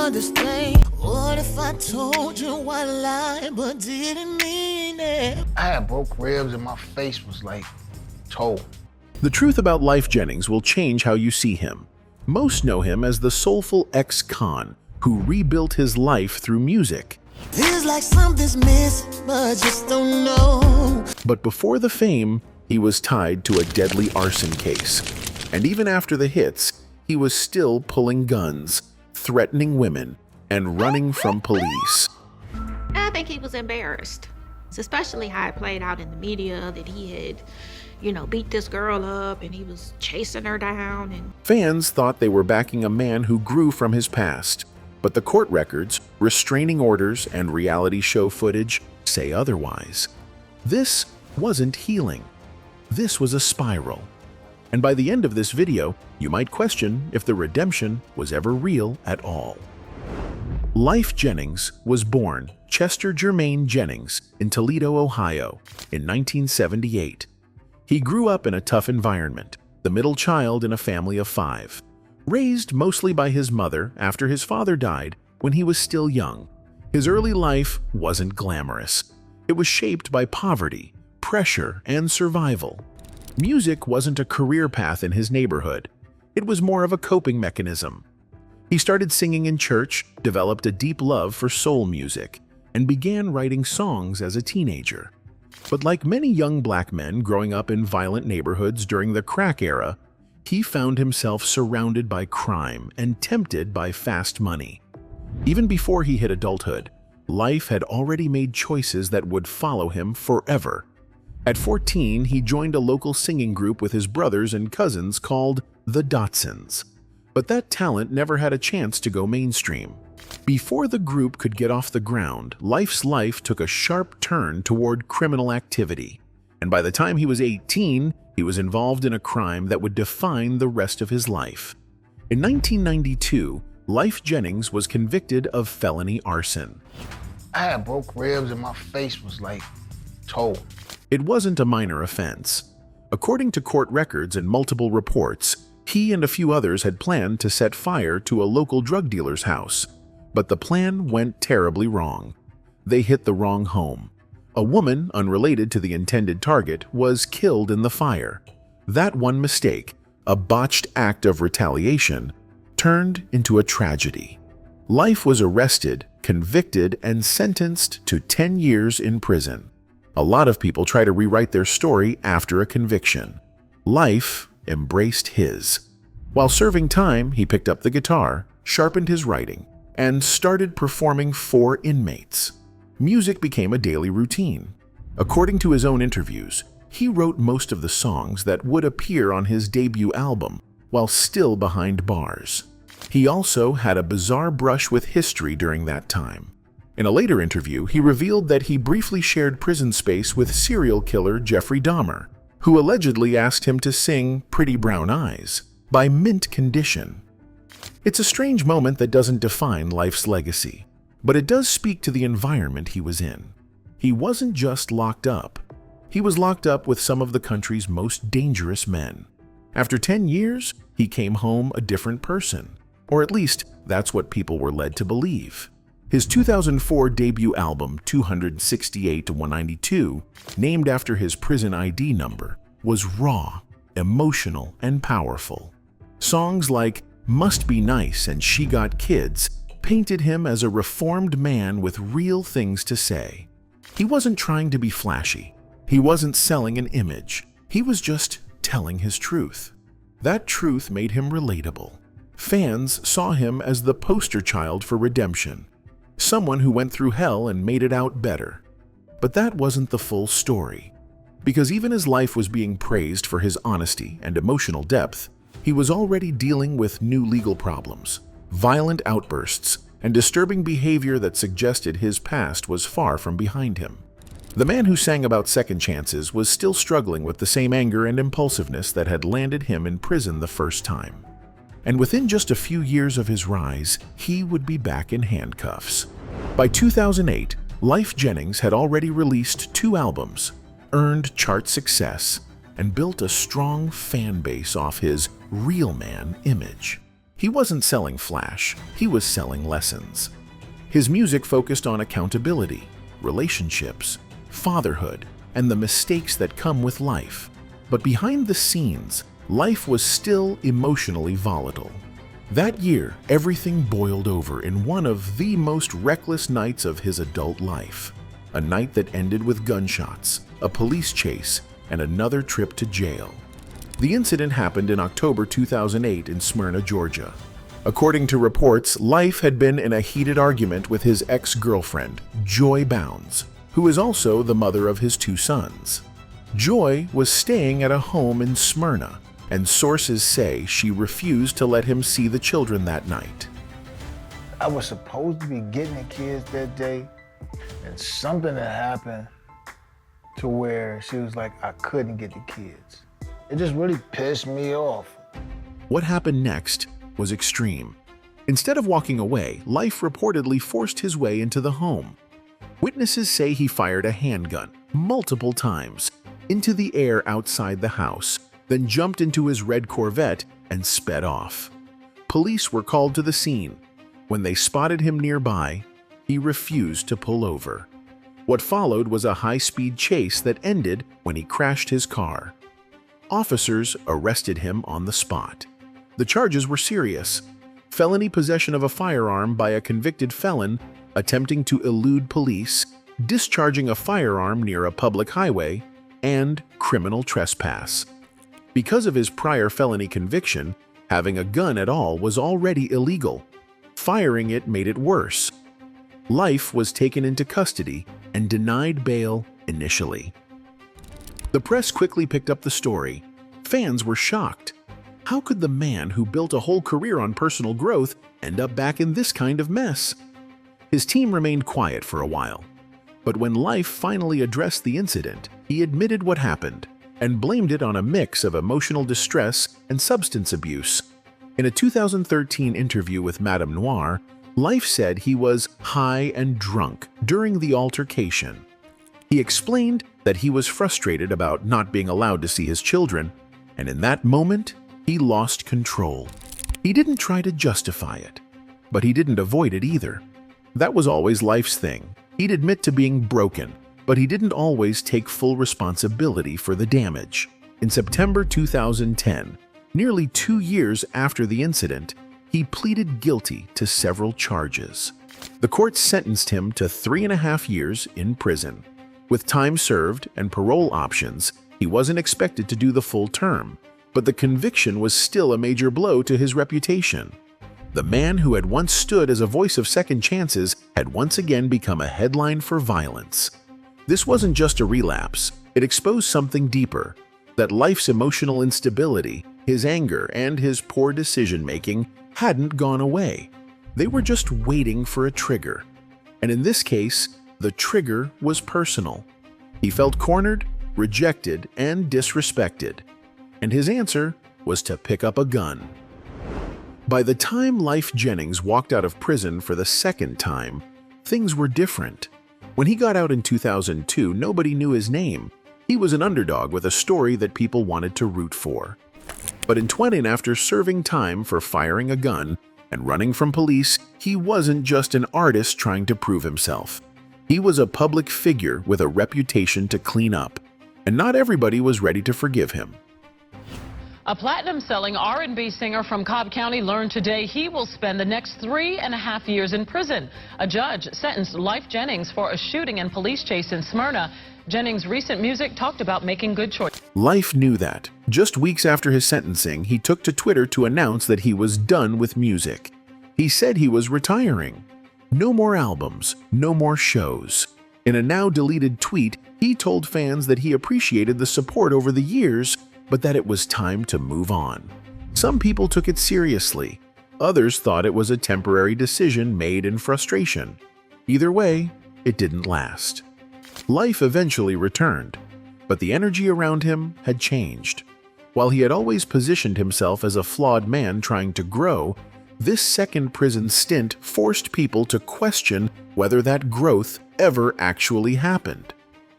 understand. What if I told you I lied but didn't mean it? I had broke ribs and my face was like toe. The truth about Lyfe Jennings will change how you see him. Most know him as the soulful ex-con who rebuilt his life through music. Feels like something's missing, but just don't know. But before the fame, he was tied to a deadly arson case. And even after the hits, he was still pulling guns, threatening women, and running from police. I think he was embarrassed. It's especially how it played out in the media that he had, beat this girl up and he was chasing her down. And fans thought they were backing a man who grew from his past. But the court records, restraining orders, and reality show footage say otherwise. This wasn't healing. This was a spiral. And by the end of this video, you might question if the redemption was ever real at all. Lyfe Jennings was born Chester Jermaine Jennings in Toledo, Ohio, in 1978. He grew up in a tough environment, the middle child in a family of 5. Raised mostly by his mother after his father died when he was still young. His early life wasn't glamorous. It was shaped by poverty, pressure, and survival. Music wasn't a career path in his neighborhood. It was more of a coping mechanism. He started singing in church, developed a deep love for soul music, and began writing songs as a teenager. But like many young black men growing up in violent neighborhoods during the crack era, he found himself surrounded by crime and tempted by fast money. Even before he hit adulthood, Lyfe had already made choices that would follow him forever. At 14, he joined a local singing group with his brothers and cousins called the Dotsons. But that talent never had a chance to go mainstream. Before the group could get off the ground, Lyfe's life took a sharp turn toward criminal activity. And by the time he was 18, he was involved in a crime that would define the rest of his life. In 1992, Lyfe Jennings was convicted of felony arson. I had broke ribs and my face was like toe. It wasn't a minor offense. According to court records and multiple reports, he and a few others had planned to set fire to a local drug dealer's house. But the plan went terribly wrong. They hit the wrong home. A woman, unrelated to the intended target, was killed in the fire. That one mistake, a botched act of retaliation, turned into a tragedy. Lyfe was arrested, convicted, and sentenced to 10 years in prison. A lot of people try to rewrite their story after a conviction. Lyfe embraced his. While serving time, he picked up the guitar, sharpened his writing, and started performing for inmates. Music became a daily routine. According to his own interviews, he wrote most of the songs that would appear on his debut album while still behind bars. He also had a bizarre brush with history during that time. In a later interview, he revealed that he briefly shared prison space with serial killer Jeffrey Dahmer, who allegedly asked him to sing Pretty Brown Eyes by Mint Condition. It's a strange moment that doesn't define Lyfe's legacy, but it does speak to the environment he was in. He wasn't just locked up. He was locked up with some of the country's most dangerous men. After 10 years, he came home a different person, or at least that's what people were led to believe. His 2004 debut album, 268-192, named after his prison ID number, was raw, emotional, and powerful. Songs like Must Be Nice and She Got Kids painted him as a reformed man with real things to say. He wasn't trying to be flashy. He wasn't selling an image. He was just telling his truth. That truth made him relatable. Fans saw him as the poster child for redemption, someone who went through hell and made it out better. But that wasn't the full story. Because even as Lyfe was being praised for his honesty and emotional depth, he was already dealing with new legal problems, violent outbursts, and disturbing behavior that suggested his past was far from behind him. The man who sang about second chances was still struggling with the same anger and impulsiveness that had landed him in prison the first time. And within just a few years of his rise, he would be back in handcuffs. By 2008, Lyfe Jennings had already released 2 albums, earned chart success, and built a strong fan base off his real man image. He wasn't selling flash, he was selling lessons. His music focused on accountability, relationships, fatherhood, and the mistakes that come with life. But behind the scenes, life was still emotionally volatile. That year, everything boiled over in one of the most reckless nights of his adult life. A night that ended with gunshots, a police chase, and another trip to jail. The incident happened in October 2008 in Smyrna, Georgia. According to reports, Lyfe had been in a heated argument with his ex-girlfriend, Joy Bounds, who is also the mother of his 2 sons. Joy was staying at a home in Smyrna, and sources say she refused to let him see the children that night. I was supposed to be getting the kids that day, and something had happened to where she was like, I couldn't get the kids. It just really pissed me off. What happened next was extreme. Instead of walking away, Lyfe reportedly forced his way into the home. Witnesses say he fired a handgun multiple times into the air outside the house, then jumped into his red Corvette and sped off. Police were called to the scene. When they spotted him nearby, he refused to pull over. What followed was a high-speed chase that ended when he crashed his car. Officers arrested him on the spot. The charges were serious: felony possession of a firearm by a convicted felon, attempting to elude police, discharging a firearm near a public highway, and criminal trespass. Because of his prior felony conviction, having a gun at all was already illegal. Firing it made it worse. Lyfe was taken into custody and denied bail initially. The press quickly picked up the story. Fans were shocked. How could the man who built a whole career on personal growth end up back in this kind of mess? His team remained quiet for a while. But when Lyfe finally addressed the incident, he admitted what happened and blamed it on a mix of emotional distress and substance abuse. In a 2013 interview with Madame Noir, Lyfe said he was high and drunk during the altercation. He explained that he was frustrated about not being allowed to see his children, and in that moment, he lost control. He didn't try to justify it, but he didn't avoid it either. That was always Lyfe's thing. He'd admit to being broken, but he didn't always take full responsibility for the damage. In September 2010, nearly 2 years after the incident, he pleaded guilty to several charges. The court sentenced him to 3.5 years in prison. With time served and parole options, he wasn't expected to do the full term, but the conviction was still a major blow to his reputation. The man who had once stood as a voice of second chances had once again become a headline for violence. This wasn't just a relapse, it exposed something deeper, that Lyfe's emotional instability, his anger, and his poor decision-making hadn't gone away. They were just waiting for a trigger. And in this case, the trigger was personal. He felt cornered, rejected, and disrespected. And his answer was to pick up a gun. By the time Lyfe Jennings walked out of prison for the second time, things were different. When he got out in 2002, nobody knew his name. He was an underdog with a story that people wanted to root for. But in 20, after serving time for firing a gun and running from police, he wasn't just an artist trying to prove himself. He was a public figure with a reputation to clean up, and not everybody was ready to forgive him. A platinum-selling R&B singer from Cobb County learned today he will spend the next 3.5 years in prison. A judge sentenced Lyfe Jennings for a shooting and police chase in Smyrna. Jennings' recent music talked about making good choices. Lyfe knew that. Just weeks after his sentencing, he took to Twitter to announce that he was done with music. He said he was retiring. No more albums, no more shows. In a now-deleted tweet, he told fans that he appreciated the support over the years, but that it was time to move on. Some people took it seriously. Others thought it was a temporary decision made in frustration. Either way, it didn't last. Lyfe eventually returned, but the energy around him had changed. While he had always positioned himself as a flawed man trying to grow, this second prison stint forced people to question whether that growth ever actually happened.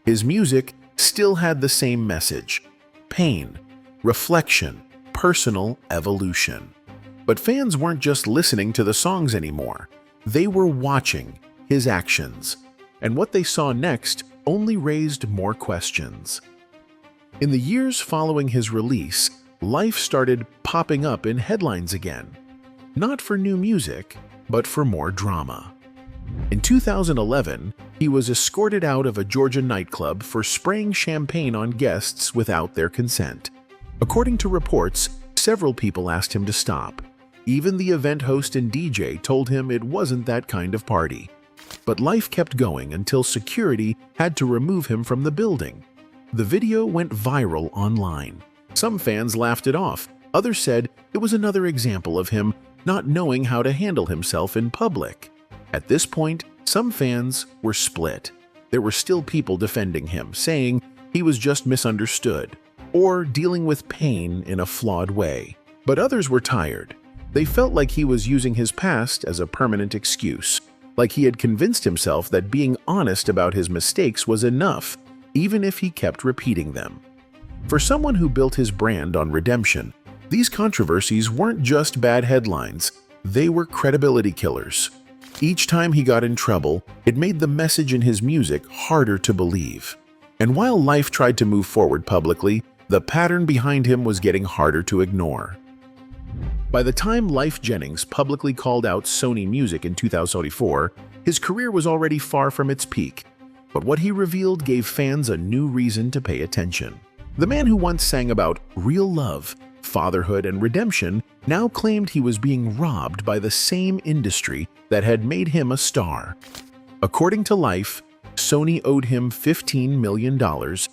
His music still had the same message: pain, reflection, personal evolution. But fans weren't just listening to the songs anymore. They were watching his actions. And what they saw next only raised more questions. In the years following his release, Lyfe started popping up in headlines again. Not for new music, but for more drama. In 2011, he was escorted out of a Georgia nightclub for spraying champagne on guests without their consent. According to reports, several people asked him to stop. Even the event host and DJ told him it wasn't that kind of party. But Lyfe kept going until security had to remove him from the building. The video went viral online. Some fans laughed it off. Others said it was another example of him not knowing how to handle himself in public. At this point, some fans were split. There were still people defending him, saying he was just misunderstood or dealing with pain in a flawed way. But others were tired. They felt like he was using his past as a permanent excuse, like he had convinced himself that being honest about his mistakes was enough, even if he kept repeating them. For someone who built his brand on redemption, these controversies weren't just bad headlines, they were credibility killers. Each time he got in trouble, it made the message in his music harder to believe. And while Lyfe tried to move forward publicly, the pattern behind him was getting harder to ignore. By the time Lyfe Jennings publicly called out Sony Music in 2024, his career was already far from its peak. But what he revealed gave fans a new reason to pay attention. The man who once sang about real love, fatherhood, and redemption now claimed he was being robbed by the same industry that had made him a star. According to Lyfe, Sony owed him $15 million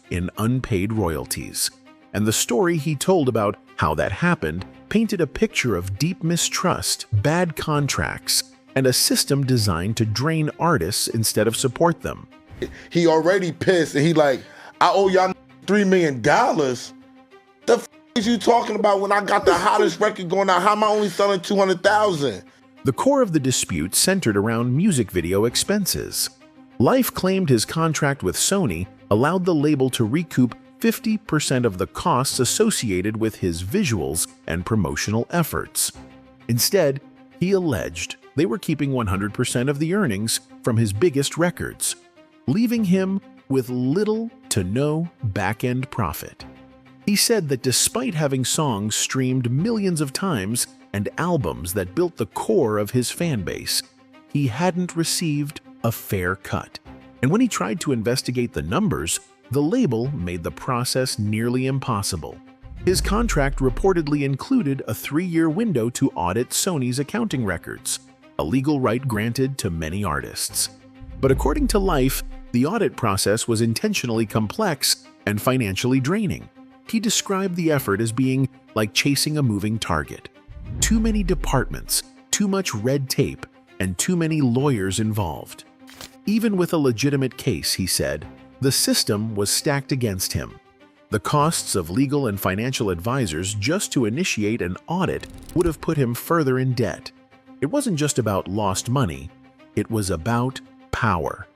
in unpaid royalties. And the story he told about how that happened painted a picture of deep mistrust, bad contracts, and a system designed to drain artists instead of support them. He already pissed, and he like, I owe y'all $3 million. The f is you talking about when I got the hottest record going out? How am I only selling 200,000? The core of the dispute centered around music video expenses. Lyfe claimed his contract with Sony allowed the label to recoup 50% of the costs associated with his visuals and promotional efforts. Instead, he alleged they were keeping 100% of the earnings from his biggest records, leaving him with little to no back-end profit. He said that despite having songs streamed millions of times and albums that built the core of his fan base, he hadn't received a fair cut. And when he tried to investigate the numbers, the label made the process nearly impossible. His contract reportedly included a 3-year window to audit Sony's accounting records, a legal right granted to many artists. But according to Lyfe, the audit process was intentionally complex and financially draining. He described the effort as being like chasing a moving target. Too many departments, too much red tape, and too many lawyers involved. Even with a legitimate case, he said, the system was stacked against him. The costs of legal and financial advisors just to initiate an audit would have put him further in debt. It wasn't just about lost money, it was about power.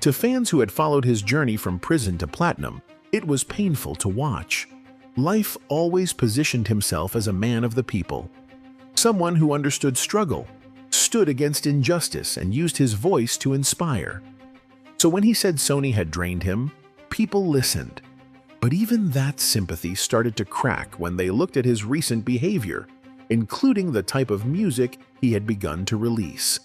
To fans who had followed his journey from prison to platinum, it was painful to watch. Lyfe always positioned himself as a man of the people, someone who understood struggle, stood against injustice, and used his voice to inspire. So when he said Sony had drained him, people listened. But even that sympathy started to crack when they looked at his recent behavior, including the type of music he had begun to release.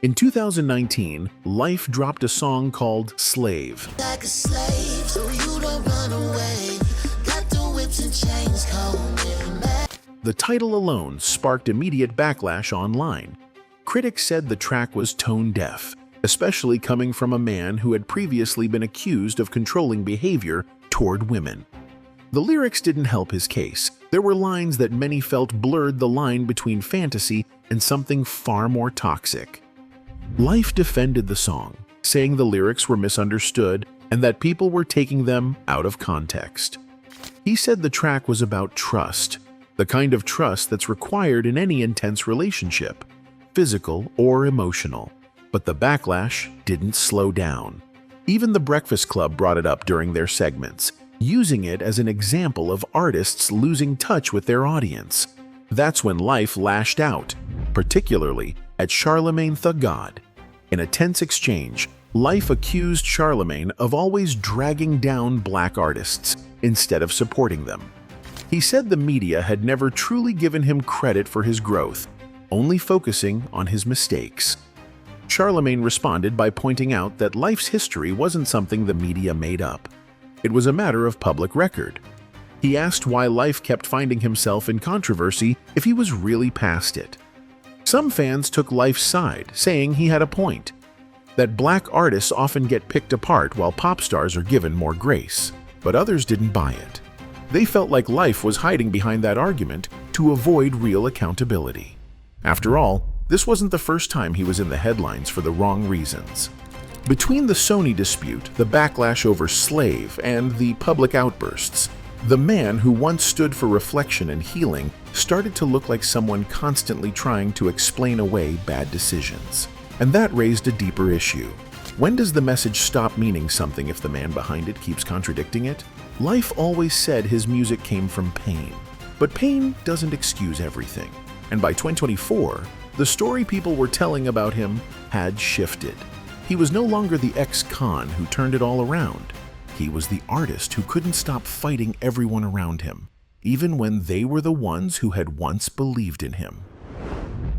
In 2019, Lyfe dropped a song called Slave. Like a slave, so you don't run away. Got the whips and chains holding back. The title alone sparked immediate backlash online. Critics said the track was tone-deaf, especially coming from a man who had previously been accused of controlling behavior toward women. The lyrics didn't help his case. There were lines that many felt blurred the line between fantasy and something far more toxic. Lyfe defended the song, saying the lyrics were misunderstood and that people were taking them out of context. He said the track was about trust, the kind of trust that's required in any intense relationship, physical or emotional. But the backlash didn't slow down. Even The Breakfast Club brought it up during their segments, using it as an example of artists losing touch with their audience. That's when Lyfe lashed out, particularly at Charlemagne the God. In a tense exchange, Lyfe accused Charlemagne of always dragging down black artists instead of supporting them. He said the media had never truly given him credit for his growth, only focusing on his mistakes. Charlemagne responded by pointing out that Lyfe's history wasn't something the media made up. It was a matter of public record. He asked why Lyfe kept finding himself in controversy if he was really past it. Some fans took Lyfe's side, saying he had a point, that black artists often get picked apart while pop stars are given more grace, but others didn't buy it. They felt like Lyfe was hiding behind that argument to avoid real accountability. After all, this wasn't the first time he was in the headlines for the wrong reasons. Between the Sony dispute, the backlash over Slave, and the public outbursts, the man who once stood for reflection and healing started to look like someone constantly trying to explain away bad decisions. And that raised a deeper issue. When does the message stop meaning something if the man behind it keeps contradicting it? Lyfe always said his music came from pain. But pain doesn't excuse everything. And by 2024, the story people were telling about him had shifted. He was no longer the ex-con who turned it all around. He was the artist who couldn't stop fighting everyone around him, even when they were the ones who had once believed in him.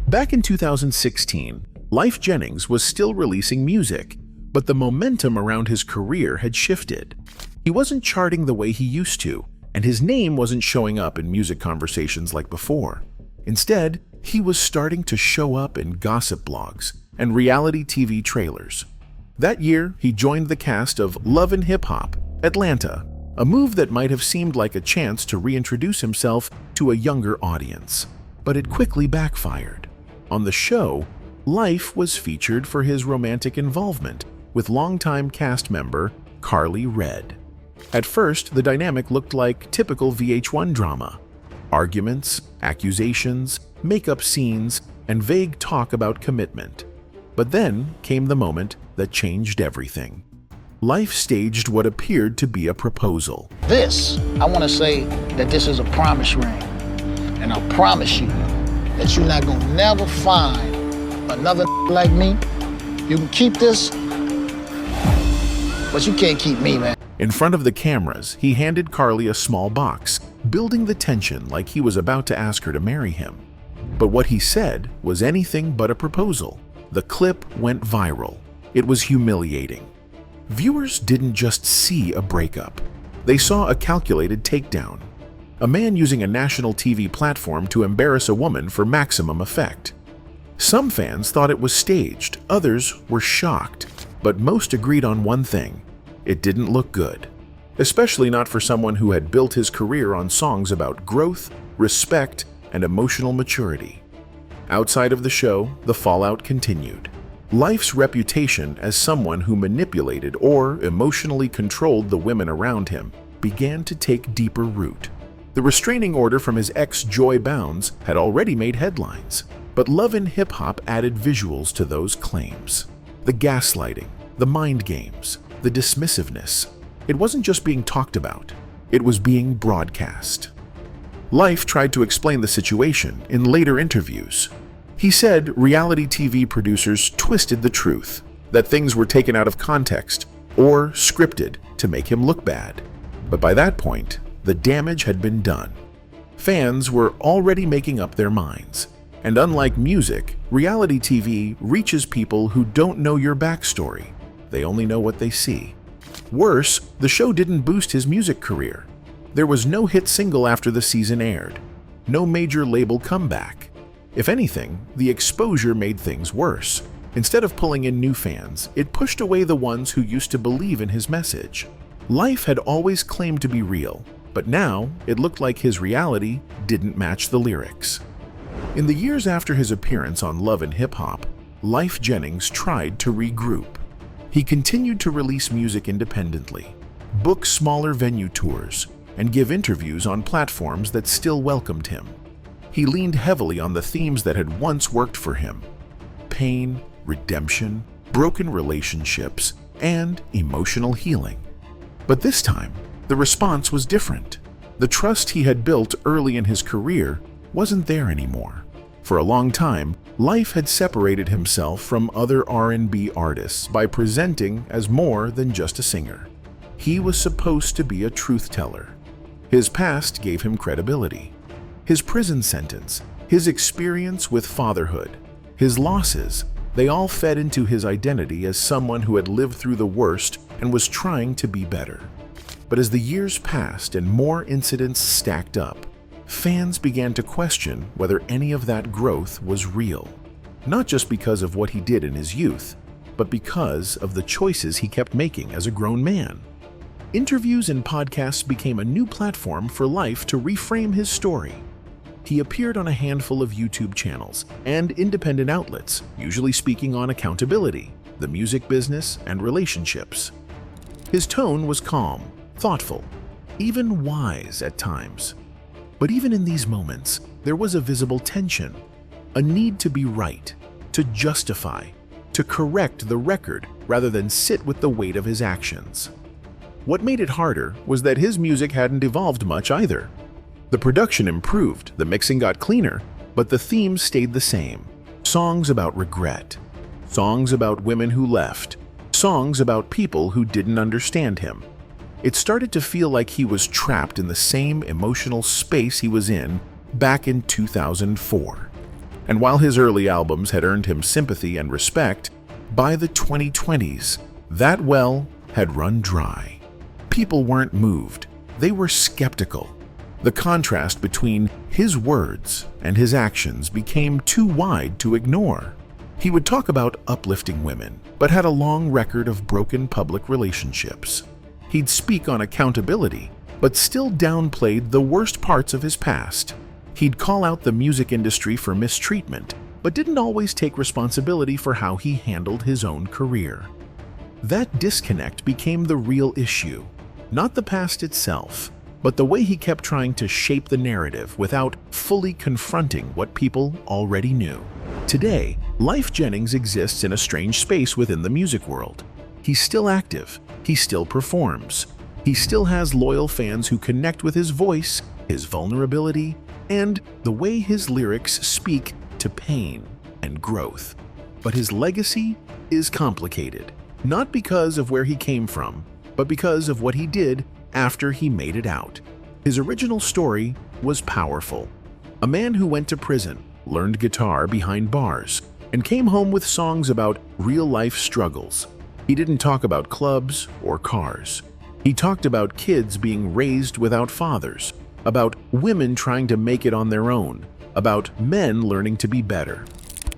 Back in 2016, Lyfe Jennings was still releasing music, but the momentum around his career had shifted. He wasn't charting the way he used to, and his name wasn't showing up in music conversations like before. Instead, he was starting to show up in gossip blogs and reality TV trailers. That year, he joined the cast of Love and Hip Hop, Atlanta, a move that might have seemed like a chance to reintroduce himself to a younger audience. But it quickly backfired. On the show, Lyfe was featured for his romantic involvement with longtime cast member Carly Red. At first, the dynamic looked like typical VH1 drama. Arguments, accusations, makeup scenes, and vague talk about commitment. But then came the moment that changed everything. Lyfe staged what appeared to be a proposal. This, I want to say that this is a promise ring. And I promise you that you're not gonna never find another like me. You can keep this, but you can't keep me, man. In front of the cameras, he handed Carly a small box, building the tension like he was about to ask her to marry him. But what he said was anything but a proposal. The clip went viral. It was humiliating. Viewers didn't just see a breakup. They saw a calculated takedown. A man using a national TV platform to embarrass a woman for maximum effect. Some fans thought it was staged, others were shocked, but most agreed on one thing: it didn't look good. Especially not for someone who had built his career on songs about growth, respect, and emotional maturity. Outside of the show, the fallout continued. Lyfe's reputation as someone who manipulated or emotionally controlled the women around him began to take deeper root. The restraining order from his ex Joy Bounds had already made headlines, but Love and Hip Hop added visuals to those claims. The gaslighting, the mind games, the dismissiveness. It wasn't just being talked about, it was being broadcast. Lyfe tried to explain the situation in later interviews. He said reality TV producers twisted the truth, that things were taken out of context or scripted to make him look bad. But by that point, the damage had been done. Fans were already making up their minds. And unlike music, reality TV reaches people who don't know your backstory. They only know what they see. Worse, the show didn't boost his music career. There was no hit single after the season aired. No major label comeback. If anything, the exposure made things worse. Instead of pulling in new fans, it pushed away the ones who used to believe in his message. Lyfe had always claimed to be real, but now it looked like his reality didn't match the lyrics. In the years after his appearance on Love and Hip Hop, Lyfe Jennings tried to regroup. He continued to release music independently, book smaller venue tours, and give interviews on platforms that still welcomed him. He leaned heavily on the themes that had once worked for him: pain, redemption, broken relationships, and emotional healing. But this time, the response was different. The trust he had built early in his career wasn't there anymore. For a long time, Lyfe had separated himself from other R&B artists by presenting as more than just a singer. He was supposed to be a truth teller. His past gave him credibility. His prison sentence, his experience with fatherhood, his losses, they all fed into his identity as someone who had lived through the worst and was trying to be better. But as the years passed and more incidents stacked up, fans began to question whether any of that growth was real. Not just because of what he did in his youth, but because of the choices he kept making as a grown man. Interviews and podcasts became a new platform for Lyfe to reframe his story. He appeared on a handful of YouTube channels and independent outlets, usually speaking on accountability, the music business, and relationships. His tone was calm, thoughtful, even wise at times. But even in these moments, there was a visible tension, a need to be right, to justify, to correct the record rather than sit with the weight of his actions. What made it harder was that his music hadn't evolved much either. The production improved, the mixing got cleaner, but the themes stayed the same. Songs about regret, songs about women who left, songs about people who didn't understand him. It started to feel like he was trapped in the same emotional space he was in back in 2004. And while his early albums had earned him sympathy and respect, by the 2020s, that well had run dry. People weren't moved, they were skeptical. The contrast between his words and his actions became too wide to ignore. He would talk about uplifting women, but had a long record of broken public relationships. He'd speak on accountability, but still downplayed the worst parts of his past. He'd call out the music industry for mistreatment, but didn't always take responsibility for how he handled his own career. That disconnect became the real issue, not the past itself, but the way he kept trying to shape the narrative without fully confronting what people already knew. Today, Lyfe Jennings exists in a strange space within the music world. He's still active, he still performs, he still has loyal fans who connect with his voice, his vulnerability, and the way his lyrics speak to pain and growth. But his legacy is complicated, not because of where he came from, but because of what he did after he made it out. His original story was powerful. A man who went to prison, learned guitar behind bars, and came home with songs about real-life struggles. He didn't talk about clubs or cars. He talked about kids being raised without fathers, about women trying to make it on their own, about men learning to be better.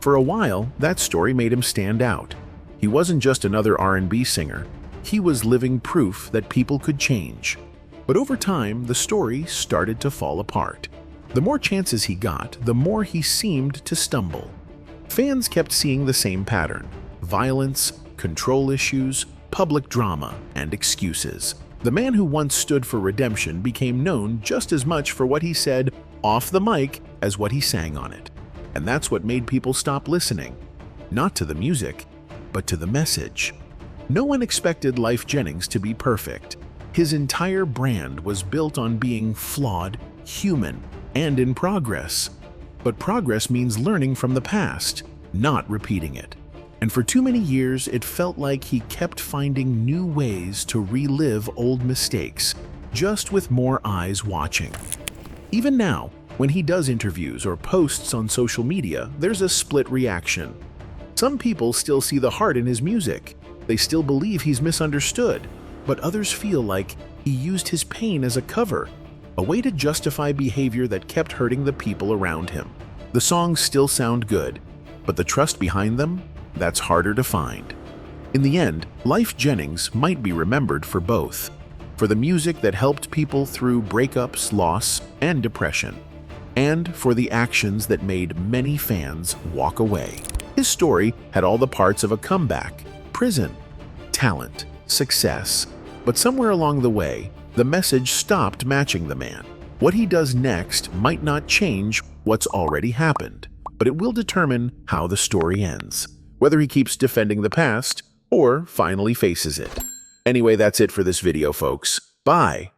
For a while, that story made him stand out. He wasn't just another R&B singer. He was living proof that people could change. But over time, the story started to fall apart. The more chances he got, the more he seemed to stumble. Fans kept seeing the same pattern: violence, control issues, public drama, and excuses. The man who once stood for redemption became known just as much for what he said off the mic as what he sang on it. And that's what made people stop listening. Not to the music, but to the message. No one expected Lyfe Jennings to be perfect. His entire brand was built on being flawed, human, and in progress. But progress means learning from the past, not repeating it. And for too many years, it felt like he kept finding new ways to relive old mistakes, just with more eyes watching. Even now, when he does interviews or posts on social media, there's a split reaction. Some people still see the heart in his music. They still believe he's misunderstood, but others feel like he used his pain as a cover, a way to justify behavior that kept hurting the people around him. The songs still sound good, but the trust behind them, that's harder to find. In the end, Lyfe Jennings might be remembered for both, for the music that helped people through breakups, loss, and depression, and for the actions that made many fans walk away. His story had all the parts of a comeback: prison, talent, success. But somewhere along the way, the message stopped matching the man. What he does next might not change what's already happened, but it will determine how the story ends, whether he keeps defending the past or finally faces it. Anyway, that's it for this video, folks. Bye!